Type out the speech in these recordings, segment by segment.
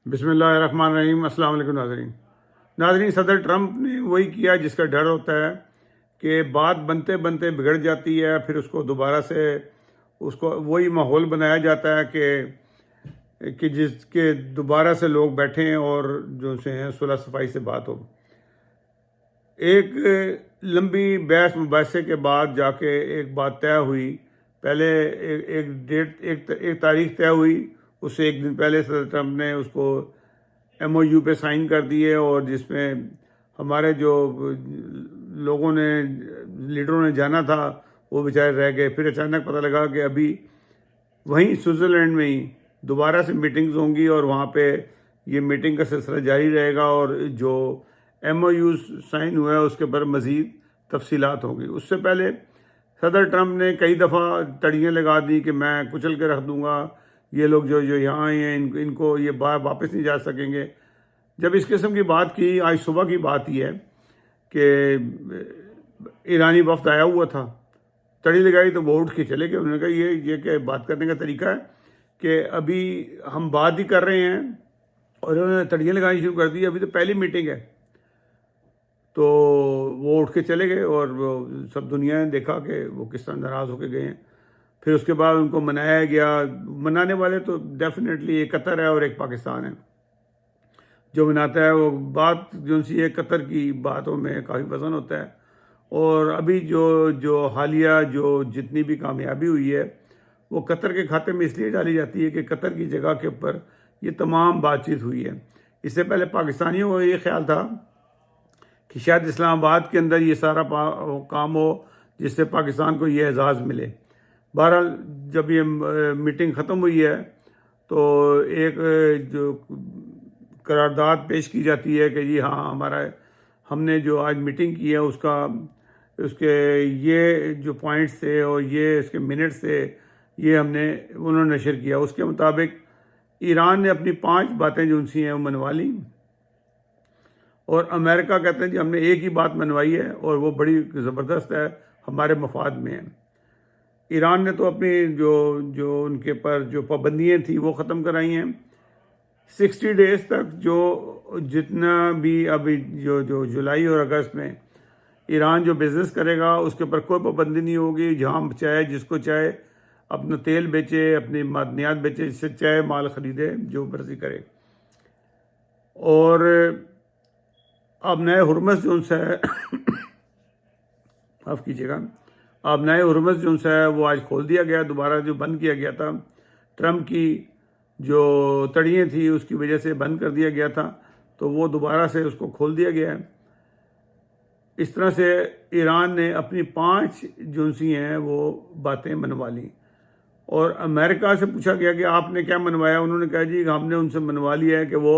بسم اللہ الرحمن الرحیم۔ السلام علیکم ناظرین، صدر ٹرمپ نے وہی کیا جس کا ڈر ہوتا ہے کہ بات بنتے بنتے بگڑ جاتی ہے، پھر اس کو دوبارہ سے اس کو وہی ماحول بنایا جاتا ہے کہ جس کے دوبارہ سے لوگ بیٹھیں اور جو سے ہیں صلح صفائی سے بات ہو۔ ایک لمبی بحث مباحثے کے بعد جا کے ایک بات طے ہوئی۔ پہلے ایک تاریخ طے ہوئی، اس سے ایک دن پہلے صدر ٹرمپ نے اس کو MOU پہ سائن کر دیے، اور جس میں ہمارے جو لوگوں نے لیڈروں نے جانا تھا وہ بیچارے رہ گئے۔ پھر اچانک پتہ لگا کہ ابھی وہیں سوئٹزرلینڈ میں ہی دوبارہ سے میٹنگز ہوں گی، اور وہاں پہ یہ میٹنگ کا سلسلہ جاری رہے گا، اور جو MOU سائن ہوا ہے اس کے پر مزید تفصیلات ہوں گی۔ اس سے پہلے صدر ٹرمپ نے کئی دفعہ تڑیاں لگا دی کہ میں کچل کے رکھ دوں گا، یہ لوگ جو یہاں آئے ہیں ان کو یہ واپس نہیں جا سکیں گے۔ جب اس قسم کی بات کی، آج صبح کی بات یہ ہے کہ ایرانی وفد آیا ہوا تھا، تڑی لگائی تو وہ اٹھ کے چلے گئے۔ انہوں نے کہا یہ کہ بات کرنے کا طریقہ ہے کہ ابھی ہم بات ہی کر رہے ہیں، اور انہوں نے تڑیاں لگانی شروع کر دی، ابھی تو پہلی میٹنگ ہے۔ تو وہ اٹھ کے چلے گئے، اور وہ سب دنیا نے دیکھا کہ وہ کس طرح ناراض ہو کے گئے ہیں۔ پھر اس کے بعد ان کو منایا گیا۔ منانے والے تو ڈیفینیٹلی ایک قطر ہے اور ایک پاکستان ہے جو مناتا ہے۔ وہ بات جو سی ہے قطر کی باتوں میں کافی وزن ہوتا ہے، اور ابھی جو حالیہ جو جتنی بھی کامیابی ہوئی ہے وہ قطر کے کھاتے میں اس لیے ڈالی جاتی ہے کہ قطر کی جگہ کے اوپر یہ تمام بات چیت ہوئی ہے۔ اس سے پہلے پاکستانیوں کو یہ خیال تھا کہ شاید اسلام آباد کے اندر یہ سارا کام ہو جس سے پاکستان کو یہ اعزاز ملے۔ بہرحال جب یہ میٹنگ ختم ہوئی ہے تو ایک جو قرارداد پیش کی جاتی ہے کہ جی ہاں ہم نے جو آج میٹنگ کی ہے اس کے یہ جو پوائنٹس تھے اور یہ اس کے منٹس تھے، یہ انہوں نے نشر کیا۔ اس کے مطابق ایران نے اپنی 5 باتیں جو ان سی ہیں وہ منوا لی، اور امریکہ کہتے ہیں جی ہم نے ایک ہی بات منوائی ہے اور وہ بڑی زبردست ہے، ہمارے مفاد میں ہے۔ ایران نے تو اپنی جو ان کے پر جو پابندیاں تھیں وہ ختم کرائی ہیں۔ 60 ڈیز تک جو جتنا بھی ابھی جو جولائی اور اگست میں ایران جو بزنس کرے گا اس کے اوپر کوئی پابندی نہیں ہوگی۔ جہاں چاہے جس کو چاہے اپنا تیل بیچے، اپنی معدنیات بیچے، جس سے چاہے مال خریدے، جو مرضی کرے۔ اور اب نئے ہرمز جو ہے معاف کیجیے گا، اب نئے ہرمز جو ہے وہ آج کھول دیا گیا، دوبارہ جو بند کیا گیا تھا ٹرمپ کی جو تڑیاں تھیں اس کی وجہ سے بند کر دیا گیا تھا، تو وہ دوبارہ سے اس کو کھول دیا گیا ہے۔ اس طرح سے ایران نے اپنی 5 جو سی ہیں وہ باتیں منوا لیں، اور امریکہ سے پوچھا گیا کہ آپ نے کیا منوایا؟ انہوں نے کہا جی ہم نے ان سے منوا لیا ہے کہ وہ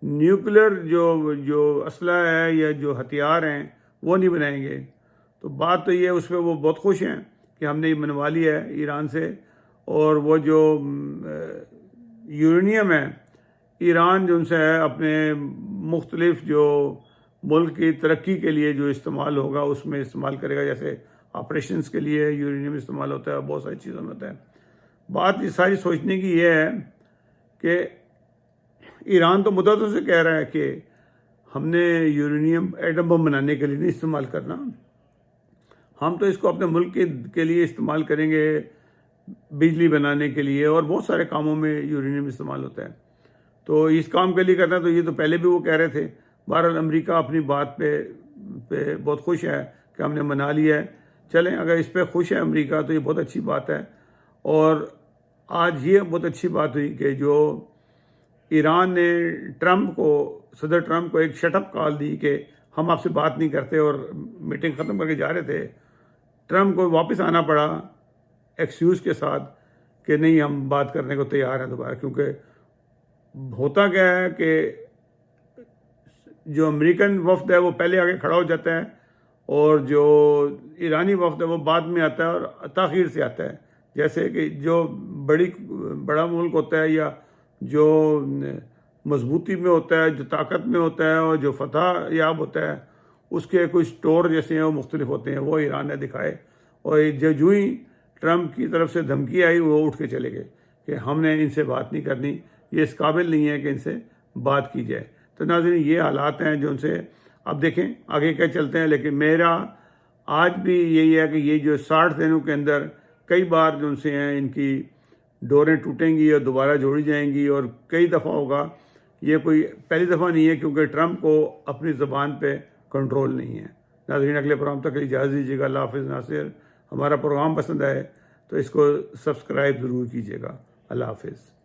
نیوکلر جو اسلحہ ہے یا جو ہتھیار ہیں وہ نہیں بنائیں گے۔ تو بات تو یہ ہے، اس پہ وہ بہت خوش ہیں کہ ہم نے یہ منوا لیا ہے ایران سے۔ اور وہ جو یورینیم ہے، ایران جو ان سے ہے اپنے مختلف جو ملک کی ترقی کے لیے جو استعمال ہوگا اس میں استعمال کرے گا، جیسے آپریشنز کے لیے یورینیم استعمال ہوتا ہے، بہت ساری چیزوں میں ہوتا ہے۔ بات یہ ساری سوچنے کی یہ ہے کہ ایران تو مدتوں سے کہہ رہا ہے کہ ہم نے یورینیم ایٹم بم بنانے کے لیے نہیں استعمال کرنا، ہم تو اس کو اپنے ملک کے لیے استعمال کریں گے، بجلی بنانے کے لیے اور بہت سارے کاموں میں یورینیم استعمال ہوتا ہے، تو اس کام کے لیے کرنا ہے۔ تو یہ تو پہلے بھی وہ کہہ رہے تھے۔ بہرحال امریکہ اپنی بات پہ بہت خوش ہے کہ ہم نے منا لیا ہے۔ چلیں، اگر اس پہ خوش ہے امریکہ تو یہ بہت اچھی بات ہے۔ اور آج یہ بہت اچھی بات ہوئی کہ جو ایران نے صدر ٹرمپ کو ایک شٹ اپ کال دی کہ ہم آپ سے بات نہیں کرتے، اور میٹنگ ختم کر کے جا رہے تھے، ٹرمپ کو واپس آنا پڑا ایکسکیوز کے ساتھ کہ نہیں ہم بات کرنے کو تیار ہیں دوبارہ۔ کیونکہ ہوتا کیا ہے کہ جو امریکن وفد ہے وہ پہلے آگے کھڑا ہو جاتا ہے، اور جو ایرانی وفد ہے وہ بعد میں آتا ہے اور تاخیر سے آتا ہے۔ جیسے کہ جو بڑا ملک ہوتا ہے یا جو مضبوطی میں ہوتا ہے، جو طاقت میں ہوتا ہے اور جو فتح یاب ہوتا ہے، اس کے کچھ ٹور جیسے ہیں وہ مختلف ہوتے ہیں، وہ ایران نے دکھائے۔ اور جو ہی ٹرمپ کی طرف سے دھمکی آئی وہ اٹھ کے چلے گئے کہ ہم نے ان سے بات نہیں کرنی، یہ اس قابل نہیں ہے کہ ان سے بات کی جائے۔ تو ناظرین یہ حالات ہیں جو ان سے اب دیکھیں آگے کیا چلتے ہیں، لیکن میرا آج بھی یہی ہے کہ یہ جو 60 دنوں کے اندر کئی بار جو ان سے ہیں ان کی ڈوریں ٹوٹیں گی اور دوبارہ جوڑی جائیں گی، اور کئی دفعہ ہوگا، یہ کوئی پہلی دفعہ نہیں ہے، کیونکہ ٹرمپ کو اپنی زبان پہ کنٹرول نہیں ہے۔ ناظرین اگلے پروگرام تک اجازت دیجیے گا۔ اللہ حافظ ناصر۔ ہمارا پروگرام پسند آئے تو اس کو سبسکرائب ضرور کیجیے گا۔ اللہ حافظ۔